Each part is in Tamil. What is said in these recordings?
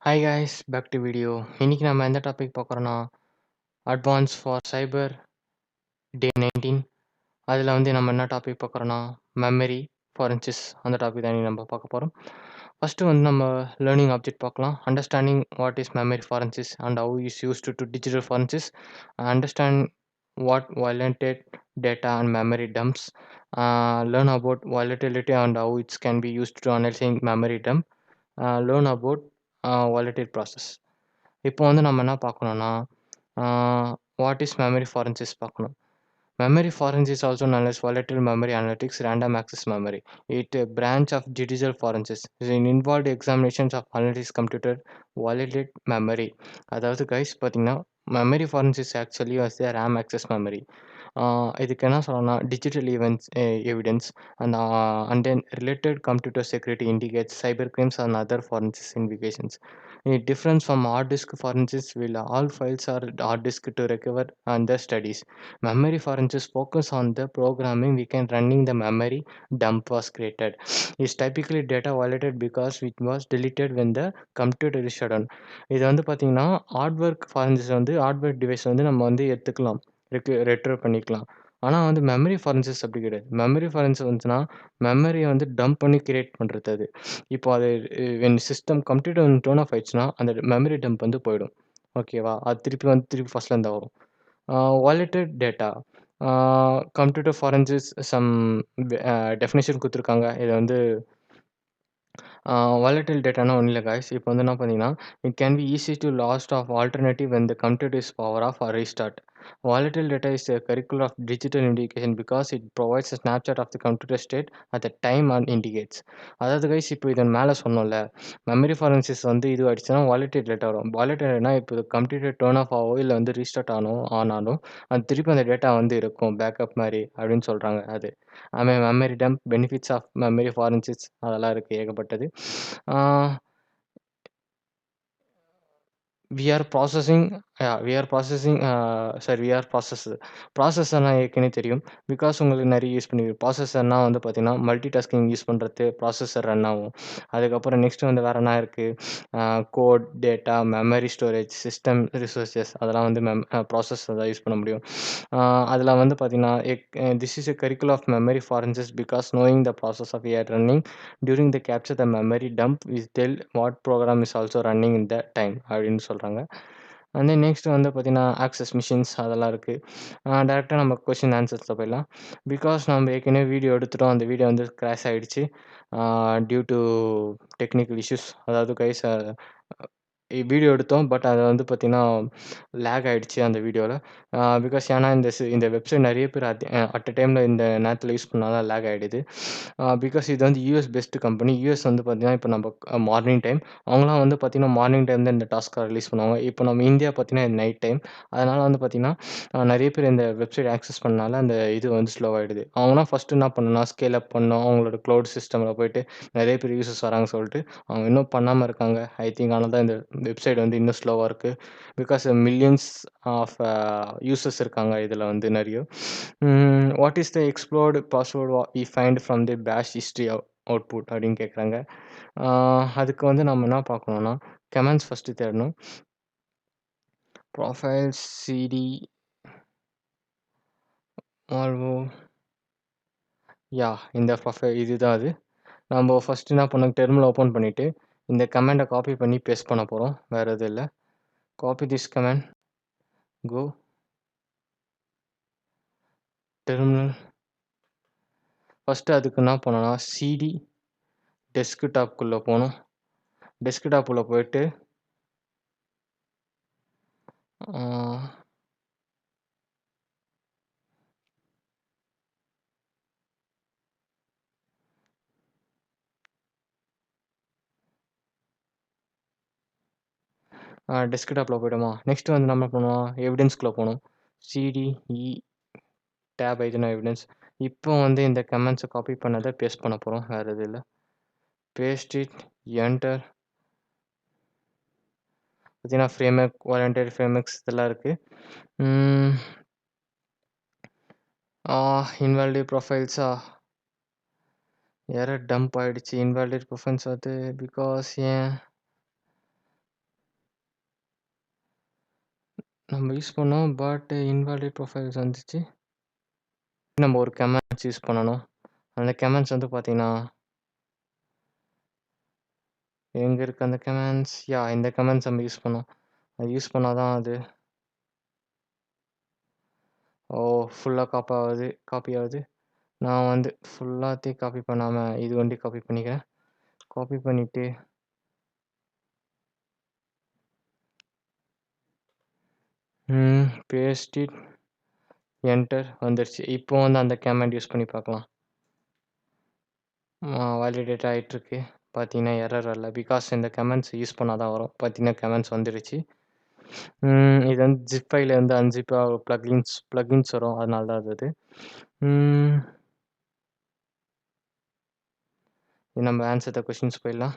Hi guys, back to video. இன்னைக்கு நம்ம எந்த டாபிக் பார்க்குறோன்னா, அட்வான்ஸ் ஃபார் சைபர் டே 19. அதில் வந்து நம்ம என்ன டாபிக் பார்க்குறோன்னா, மெமரி ஃபாரன்சிஸ் அந்த டாபிக் தான் இன்னைக்கு நம்ம பார்க்க போகிறோம். ஃபஸ்ட்டு வந்து நம்ம லேர்னிங் ஆப்ஜெக்ட் பார்க்கலாம். Understanding what is memory forensics and how is use to digital forensics. Understand what violated data and memory dumps. Learn about volatility and how it can be used to analyzing memory dump. Learn about volatile process. இப்போ வந்து நம்ம என்ன பார்க்கணும்னா, வாட் இஸ் மெமரி ஃபாரன்சிஸ் பார்க்கணும். Memory forensics is also known as volatile memory analytics, random access memory. It a branch of digital forensics. It involved examinations of analytics computer volatile memory. அதாவது கைஸ் பார்த்தீங்கன்னா, memory forensics actually was the RAM access memory. இதுக்கு என்ன சொல்லணும்னா, digital events evidence and then related computer security indicates cyber crimes and other forensics investigations. It difference from hard disk forensics will all files are hard disk to recover and the studies. Memory forensics focus on the programming we can running the memory dump was created. Is typically data violated because it was deleted when the computer is shut down. இது வந்து பார்த்தீங்கன்னா, ஹார்ட்வேர் ஃபாரன்சிக்ஸ் வந்து ஹார்ட்வேர் டிவைஸ் வந்து நம்ம வந்து எடுத்துக்கலாம். ரெட்ரோ பண்ணிக்கலாம். ஆனா வந்து மெமரி ஃபாரன்சிக்ஸ் அப்படி கிடையாது. மெமரி ஃபாரன்சிக்ஸ் வந்துச்சுன்னா, மெமரிய வந்து டம்ப் பண்ணி கிரியேட் பண்றது அது. இப்போ அது வென் சிஸ்டம் கம்ப்யூட்டர் வந்து டர்ன் ஆஃப் ஆயிடுச்சுன்னா, அந்த மெமரி டம்ப் வந்து போயிடும். ஓகேவா? அது திருப்பி ஃபர்ஸ்ட்லேருந்து தான் வரும். Volatile data. Computer forensics some definition குடுத்துருக்காங்க. இத வந்து வாலடைல் டேட்டானா ஒண்ணும் இல்ல காய்ஸ். இப்போ வந்து என்ன பார்த்தீங்கன்னா, it can be easy to last of alternative when the computer is power off or restart. Volatile data is a curricle of digital indication because it provides a snapshot of the computer state at the time and indicates. அதாவது கைஸ் இப்போ இதன் மேலே சொன்னோம்ல, மெமரி ஃபாரன்சிஸ் வந்து இது ஆயிடுச்சுன்னா வாலடைல் டேட்டா வரும். வாலடைல்னா இப்போ கம்ப்யூட்டர் டர்ன் ஆஃப் ஆகவோ இல்லை வந்து ரீஸ்டார்ட் ஆனாலும் அது திருப்பி அந்த டேட்டா வந்து இருக்கும் பேக்கப் மாதிரி அப்படின்னு சொல்கிறாங்க அது. Memory dump, benefits of memory forensics அதெல்லாம் இருக்குது ஏகப்பட்டது. we are processing we are processing sorry we are ப்ராசஸர்னா ஏற்கனவே தெரியும். பிகாஸ் உங்களுக்கு நிறைய யூஸ் பண்ணி ப்ராசஸர்னா வந்து பார்த்தீங்கன்னா மல்டி டாஸ்கிங் யூஸ் பண்ணுறது ப்ராசஸர் ரன் ஆகும். அதுக்கப்புறம் நெக்ஸ்ட் வந்து வேறு என்ன இருக்குது, code, data, memory storage, system resources அதெல்லாம் வந்து ப்ராசஸர் தான் யூஸ் பண்ண முடியும். அதில் வந்து பார்த்தீங்கன்னா this is a curriculum of memory forensics because knowing the process of air running during the capture the memory dump is tell what program is also running in the time அப்படின்னு சொல்கிறாங்க. அண்ட் தென் நெக்ஸ்ட் வந்து பார்த்தீங்கன்னா ஆக்சஸ் மிஷின்ஸ் அதெல்லாம் இருக்குது. டேரெக்டாக நம்ம கொஸ்டின் ஆன்சர்ஸில் போயிடலாம். பிகாஸ் நம்ம ஏற்கனவே வீடியோ எடுத்துட்டோம், அந்த வீடியோ வந்து கிராஷ் ஆகிடுச்சு டியூ டு டெக்னிக்கல் இஷ்யூஸ். அதாவது கைஸ் வீடியோ எடுத்தோம், பட் அது வந்து பார்த்தீங்கன்னா லேக் ஆகிடுச்சு அந்த வீடியோவில். பிகாஸ் ஏன்னா இந்த வெப்சைட் நிறைய பேர் அட் அ டைமில் இந்த நேரத்தில் யூஸ் பண்ணால் தான் லேக் ஆகிடுது. பிகாஸ் இது வந்து யூஎஸ் பெஸ்ட்டு கம்பெனி. யூஎஸ் வந்து பார்த்தீங்கன்னா இப்போ நம்ம மார்னிங் டைம், அவங்களாம் வந்து பார்த்தீங்கன்னா மார்னிங் டைம் தான் இந்த டாஸ்க்கை ரிலீஸ் பண்ணுவாங்க. இப்போ நம்ம இந்தியா பார்த்தீங்கன்னா நைட் டைம். அதனால் வந்து பார்த்தீங்கன்னா நிறைய பேர் இந்த வெப்சைட் ஆக்சஸ் பண்ணனால அந்த இது வந்து ஸ்லோ ஆகிடுது. அவங்களாம் ஃபஸ்ட்டு என்ன பண்ணணும்னா ஸ்கேல் அப் பண்ணணும். அவங்களோட க்ளவுட் சிஸ்டமில் போயிட்டு நிறைய பேர் யூசர்ஸ் வராங்க சொல்லிட்டு அவங்க இன்னும் பண்ணாமல் இருக்காங்க. ஐ திங்க் ஆனால் தான் இந்த வெப்சைட் வந்து இன்னும் ஸ்லோவாக இருக்குது. பிகாஸ் மில்லியன்ஸ் ஆஃப் யூசர்ஸ் இருக்காங்க இதில் வந்து நிறைய. What is the explored password we find from the bash history output அப்படின்னு கேட்குறாங்க. அதுக்கு வந்து நம்ம என்ன பார்க்கணுன்னா கமெண்ட்ஸ் ஃபஸ்ட்டு தேடணும். ப்ரொஃபைல் சிடி ஆல்வோ இந்த ப்ரொஃபைல் இதுதான் அது. நம்ம ஃபஸ்ட்டு என்ன பண்ணோம், டெர்மினல் ஓப்பன் பண்ணிவிட்டு இந்த கமெண்டை காப்பி பண்ணி பேஸ்ட் பண்ண போகிறோம். வேறு எதுவும் இல்லை. Copy this command, go terminal. First அதுக்கு என்ன பண்ணணும்னா சிடி டெஸ்க்டாப்குள்ளே போகணும். டெஸ்க்டாப்புக்குள்ளே போயிட்டு டெஸ்க்டாப்பில் போய்ட்டோமா, நெக்ஸ்ட்டு வந்து நம்ம பண்ணுவோம் எவிடன்ஸ்குள்ளே போகணும். சிடிஇ டேப் ஐதுனா எவிடன்ஸ். இப்போ வந்து இந்த கமெண்ட்ஸை காப்பி பண்ணதை பேஸ்ட் பண்ண போகிறோம். வேறு எதுவும் இல்லை. Paste it, enter. பார்த்தீங்கன்னா ஃப்ரேம்வொர்க், வாலண்டரி ஃப்ரேம்வொர்க்ஸ் இதெல்லாம் இருக்குது. இன்வாலிட் ப்ரொஃபைல்ஸா எரர் டம்ப் ஆகிடுச்சு. இன்வாலிட் ப்ரொஃபைல்ஸ் வந்து பிகாஸ் ஏன் நம்ம யூஸ் பண்ணோம். பட் இன்வாலிட் ப்ரொஃபைல்ஸ் வந்துச்சு. நம்ம ஒரு கமெண்ட்ஸ் யூஸ் பண்ணணும். அந்த கமெண்ட்ஸ் வந்து பார்த்தீங்கன்னா, எங்க இருக்கு அந்த கமெண்ட்ஸ்? இந்த கமெண்ட்ஸ் நம்ம யூஸ் பண்ணோம். அது யூஸ் பண்ணா தான் அது ஃபுல்லா காப்பி ஆகுது. நான் வந்து ஃபுல்லாத்தையும் காப்பி பண்ணாம, இது வண்டி காப்பி பண்ணிக்கிறேன். காப்பி பண்ணிட்டு பேஸ்ட் இட், என்டர் வந்துருச்சு. இப்போ வந்து அந்த கமாண்ட் யூஸ் பண்ணி பார்க்கலாம். வேலிடேட் ஆயிட்டிருக்கு. பார்த்தீங்கன்னா எரர் வரல. பிகாஸ் இந்த கமெண்ட்ஸ் யூஸ் பண்ணா தான் வரும். பார்த்தீங்கன்னா கமெண்ட்ஸ் வந்துருச்சு. இது வந்து ஜிப் ஃபைல்ல வந்து அன்சிப் ப்ளகின்ஸ் வரும். அதனால தான் அது. ம் நம்ம ஆன்சர் த கொஸ்டின்ஸ் போயிடலாம்.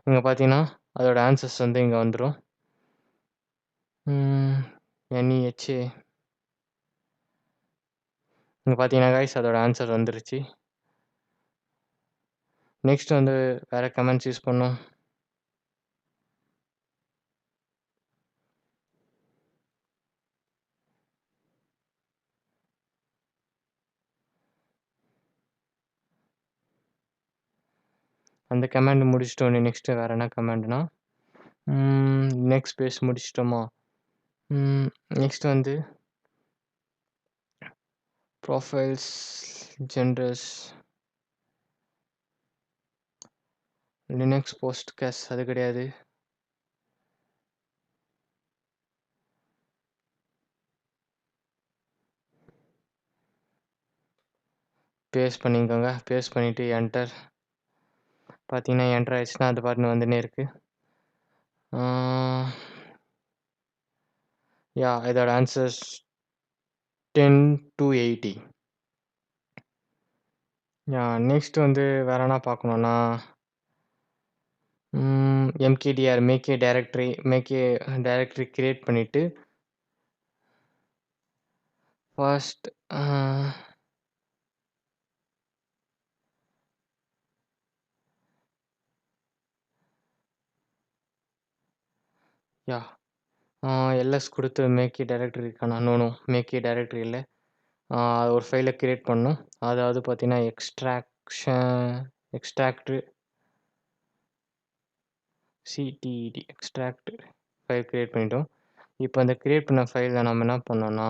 இங்க பார்த்தீங்கன்னா, அதோட ஆன்சர்ஸ் வந்து இங்க வந்துரும். NEHA இங்க பார்த்தீங்கன்னா கைஸ் அதோட ஆன்சர் வந்துருச்சு. நெக்ஸ்ட் வந்து வேற கமெண்ட்ஸ் யூஸ் பண்ணோம். அந்த கமாண்ட் முடிச்சிட்டோனே நெக்ஸ்ட் வேற என்ன கமாண்ட்னா, நெக்ஸ்ட் பேஜ் முடிச்சிட்டோமா? நெக்ஸ்ட் வந்து ப்ரொஃபைல்ஸ், ஜெண்டர்ஸ், லினக்ஸ் போஸ்ட்கேஸ் அது கிடையாது. பேஸ்ட் பண்ணிக்கோங்க. பேஸ்ட் பண்ணிட்டு என்டர். பார்த்தீங்கன்னா என்டர் ஆயிடுச்சுன்னா அது பாட்டுன்னு வந்துனே இருக்கு. இதோட ஆன்சர்ஸ் 10 to 80. நெக்ஸ்ட் வந்து வேற என்ன பார்க்கணும்னா, MKDR make a directory create பண்ணிட்டு ஃபர்ஸ்ட் எல்எஸ் கொடுத்து மேக் ஏ டைரக்டரி இருக்கானா? நோ மேக் ஏ டைரக்டரி இல்லை. ஒரு ஃபைலை கிரியேட் பண்ணணும். அதாவது பார்த்தீங்கன்னா extract CDD extract file create பண்ணிட்டோம். இப்போ அந்த கிரியேட் பண்ண ஃபைலில் நம்ம என்ன பண்ணோம்னா,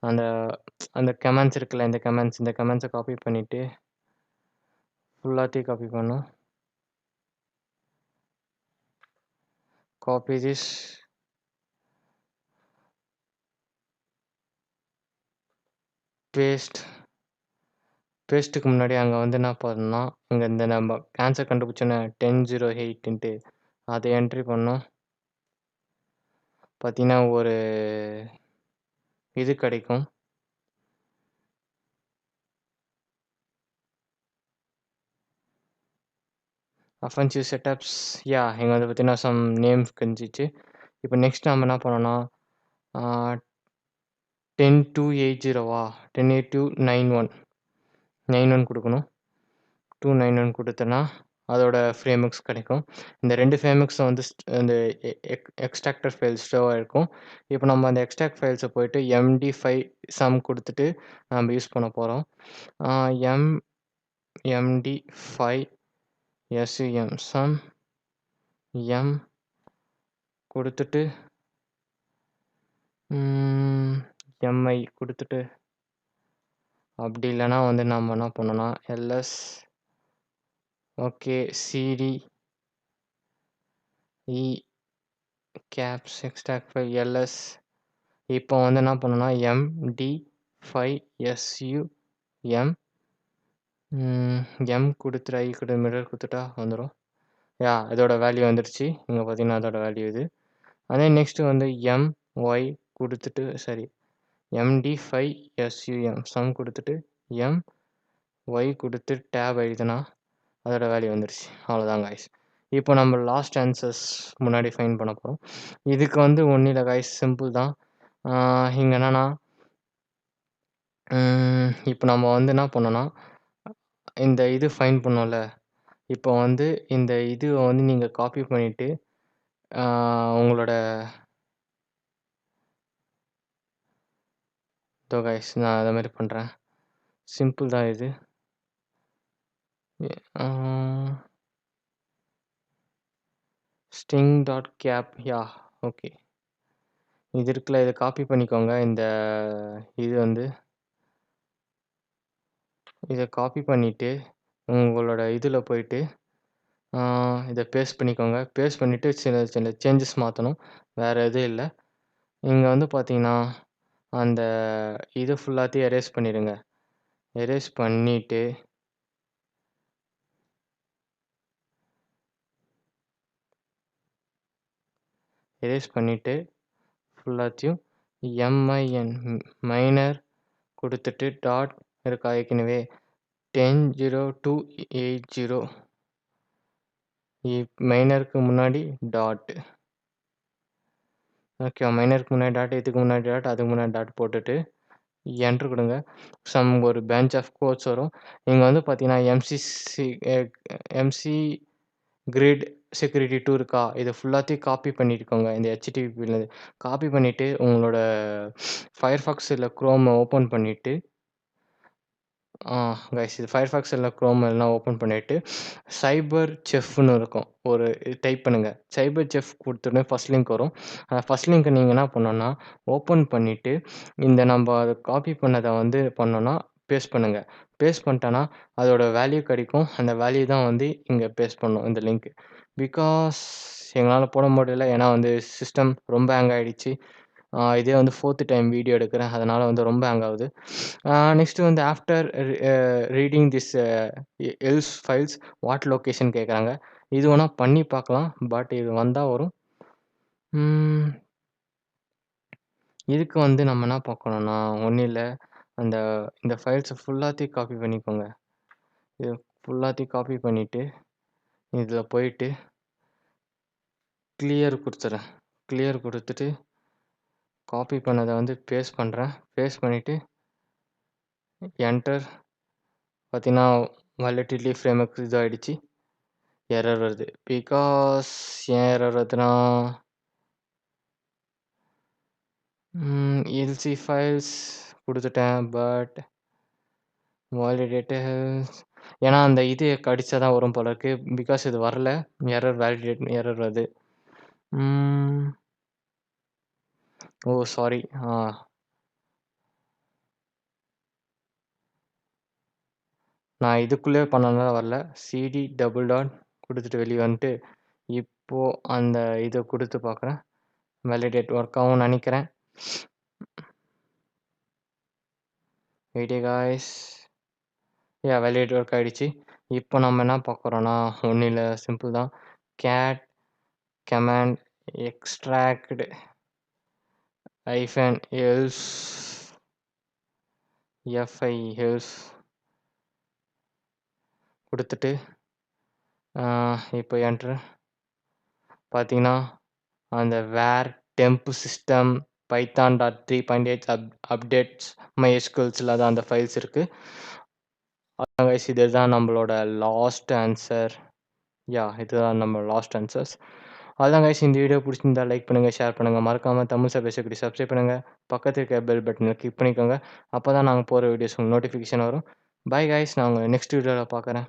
அந்த அந்த கமெண்ட்ஸ் இருக்குல்ல, இந்த கமெண்ட்ஸை காப்பி பண்ணிவிட்டு ஃபுல்லாத்தையும் காப்பி பண்ணோம். காப்பி திஸ், பேஸ்ட்டுக்கு முன்னாடி அங்கே வந்து என்ன பண்ணோம்னா, இங்கே இந்த நம்ம ஆன்சர் கண்டுபிடிச்சோன்னே 1008ன்ட்டு அதை என்ட்ரி பண்ணோம். பார்த்தீங்கன்னா ஒரு இது கிடைக்கும். அஃபென்சிவ் செட்டப்ஸ் இங்கே வந்து பார்த்தீங்கன்னா சம் நேம்ஸ் கிடைச்சிச்சு. இப்போ நெக்ஸ்ட் நம்ம என்ன பண்ணோம்னா 10280 10891 கொடுக்கணும். 291 கொடுத்தோன்னா அதோட ஃப்ரேம்ஒர்க்ஸ் கிடைக்கும். இந்த 2 ஃப்ரேம்ஒர்க்ஸும் வந்து இந்த எக்ஸ்ட்ராக்டர் ஃபைல் ஸ்டோர் ஆகிருக்கும். இப்போ நம்ம அந்த எக்ஸ்ட்ராக்ட் ஃபைல்ஸை போயிட்டு MD5 சம் கொடுத்துட்டு நம்ம யூஸ் பண்ண போகிறோம். MD5 SUM சம் M கொடுத்துட்டு MI கொடுத்துட்டு, அப்படி இல்லைன்னா வந்து நம்ம என்ன பண்ணோம்னா LS CD E caps extract file LS. இப்போ வந்து என்ன பண்ணோம்னா MD5 SUM M கொடுத்துட்டு I கொடு மிரர் கொடுத்துட்டா வந்துடும். இதோட வேல்யூ வந்துடுச்சு. இங்கே பார்த்தீங்கன்னா அதோட வேல்யூ இது. அதே நெக்ஸ்ட் வந்து MY கொடுத்துட்டு MD5 SUM சம் கொடுத்துட்டு MY கொடுத்து டேப் எழுதுனா அதோட வேல்யூ வந்துடுச்சு. அவ்வளோதான் காய்ஸ். இப்போ நம்ம லாஸ்ட் ஆன்சர்ஸ் முன்னாடி ஃபைண்ட் பண்ண போகிறோம். இதுக்கு வந்து ஒன்றும் இல்லை காய்ஸ், சிம்பிள் தான். இங்கே என்னன்னா இப்போ நம்ம வந்து என்ன பண்ணோன்னா இந்த இது ஃபைண்ட் பண்ணோம்ல. இப்போ வந்து இந்த இதுவ வந்து நீங்க காப்பி பண்ணிட்டு, ஆ உங்களோட இதோ கைஸ் நான் அத மாரி பண்றேன். சிம்பிள் தான் இது. Ah string dot cap yeah! Okay. இது இருக்குல்ல, இத காப்பி பண்ணிக்கோங்க. இந்த இது வந்து இத காப்பி பண்ணிட்டு, உங்களோட இதுல போயிட்டு, ஆ இத பேஸ்ட் பண்ணிக்கோங்க. பேஸ்ட் பண்ணிட்டு சில சில சேஞ்சஸ் மாத்தணும். வேற எதுவும் இல்ல. இங்க வந்து பார்த்தீங்கன்னா, அந்த இது ஃபுல்லாத்தையும் எரேஸ் பண்ணிடுங்க. எரேஸ் பண்ணிட்டு எரேஸ் பண்ணிட்டு ஃபுல்லாத்தையும் எம்ஐஎன் மைனர் குடுத்துட்டு டாட் இருக்கா ஏற்கனவே 10.02.80 மைனருக்கு முன்னாடி டாட். ஓகே. மைனருக்கு முன்னாடி டாட், இதுக்கு முன்னாடி டாட், அதுக்கு முன்னாடி டாட் போட்டுட்டு என்டர் குடுங்க. ஒரு பேஞ்ச் ஆஃப் கோட்ஸ் வரும். இங்க வந்து பார்த்தீங்கன்னா, எம்சி கிரிட் செக்யூரிட்டி 2 இருக்கா? இத ஃபுல்லாத்தையும் காப்பி பண்ணிக்கோங்க. இந்த HTTPல காப்பி பண்ணிட்டு, உங்களோட Firefox இல்ல Chrome ஓப்பன் பண்ணிட்டு, கைஸ் இது Firefox இல்ல Chrome எல்லாம் ஓப்பன் பண்ணிட்டு, சைபர் செஃப்ன்னு இருக்கும். ஒரு டைப் பண்ணுங்க. சைபர் செஃப் குடுத்தோனே ஃபர்ஸ்ட் லிங்க் வரும். ஃபர்ஸ்ட் லிங்க்க நீங்க என்ன பண்ணணும்னா, ஓப்பன் பண்ணிட்டு, இந்த நம்ப அத காப்பி பண்ணத வந்து பண்ணோம்னா, பேஸ்ட் பண்ணுங்க. பேஸ்ட் பண்ணிட்டோன்னா, அதோட வேல்யூ கிடைக்கும். அந்த வேல்யூ தான் வந்து இங்க பேஸ்ட் பண்ணணும், இந்த லிங்க். பிகாஸ் எங்களால போட முடியல. ஏன்னா வந்து சிஸ்டம் ரொம்ப ஹேங் ஆயிடுச்சு. இதே வந்து 4த் டைம் வீடியோ எடுக்கிறேன். அதனால வந்து ரொம்ப ஹேங் ஆகுது. நெக்ஸ்ட் வந்து after reading this else files what location கேட்குறாங்க. இது வேணா பண்ணி பார்க்கலாம். பட் இது வந்தா வரும். இதுக்கு வந்து நம்ம என்ன பார்க்கணும்னா, ஒண்ணும் இல்ல. அந்த இந்த ஃபைல்ஸ ஃபுல்லாத்தையும் காப்பி பண்ணிக்கோங்க. இது ஃபுல்லாத்தையும் காப்பி பண்ணிட்டு, இதுல போயிட்டு கிளியர் குடுத்துறேன். கிளியர் குடுத்துட்டு, காப்பி பண்ணத வந்து பேஸ்ட் பண்றேன். பேஸ்ட் பண்ணிட்டு என்டர் பார்த்தீங்கன்னா, வாலட்டிலிட்டி ஃப்ரேம்வொர்க் இதாயிடுச்சு. எரர் வருது. பிகாஸ் ஏன் எரர் வருதுன்னா, எல்சி ஃபைல்ஸ் குடுத்துட்டேன். பட் வாலிடேட்டர்ஸ் ஏன்னா அந்த இது கடிச்சா தான் வரும் போல இருக்கு. பிகாஸ் இது வரல. எரர் வாலிடேட் எரர் வருது. ஓ! சாரி. நான் இதுக்குள்ளே பண்ணனால வரல. சிடி டபுள் டாட் குடுத்துட்டு வெளிய வந்துட்டு, இப்போ அந்த இத குடுத்து பார்க்குறேன். வேலிடேட் ஒர்க் ஆகும்னு நெனைக்கிறேன். Wait guys. வேலிடேட் ஒர்க் ஆயிடுச்சு. இப்போ நம்ம என்ன பார்க்குறோம்னா, ஒண்ணும் இல்ல சிம்பிள் தான். Cat command extract hyphen ls FI ls குடுத்துட்டு, இப்போ என்டர் பார்த்தீங்கன்னா, அந்த var temp system python dot 3.8 updates MySQLஸ்ல தான் அந்த ஃபைல்ஸ் இருக்கு. அதான் கைஸ் இதுதான் நம்மளோட லாஸ்ட் ஆன்சர். இதுதான் நம்ம லாஸ்ட் ஆன்சர்ஸ். அதான் கைஸ் இந்த வீடியோ பிடிச்சிருந்தா லைக் பண்ணுங்க, ஷேர் பண்ணுங்க. மறக்காம தமிழ் சபேசக்குடி சப்ஸ்கிரைப் பண்ணுங்க. பக்கத்துல இருக்க பெல் பட்டனை கிளிக் பண்ணிக்கோங்க. அப்பதான் நாங்க போற வீடியோஸ் உங்களுக்கு நோட்டிஃபிகேஷன் வரும். Bye guys. நான் உங்களை நெக்ஸ்ட் வீடியோல பார்க்குறேன்.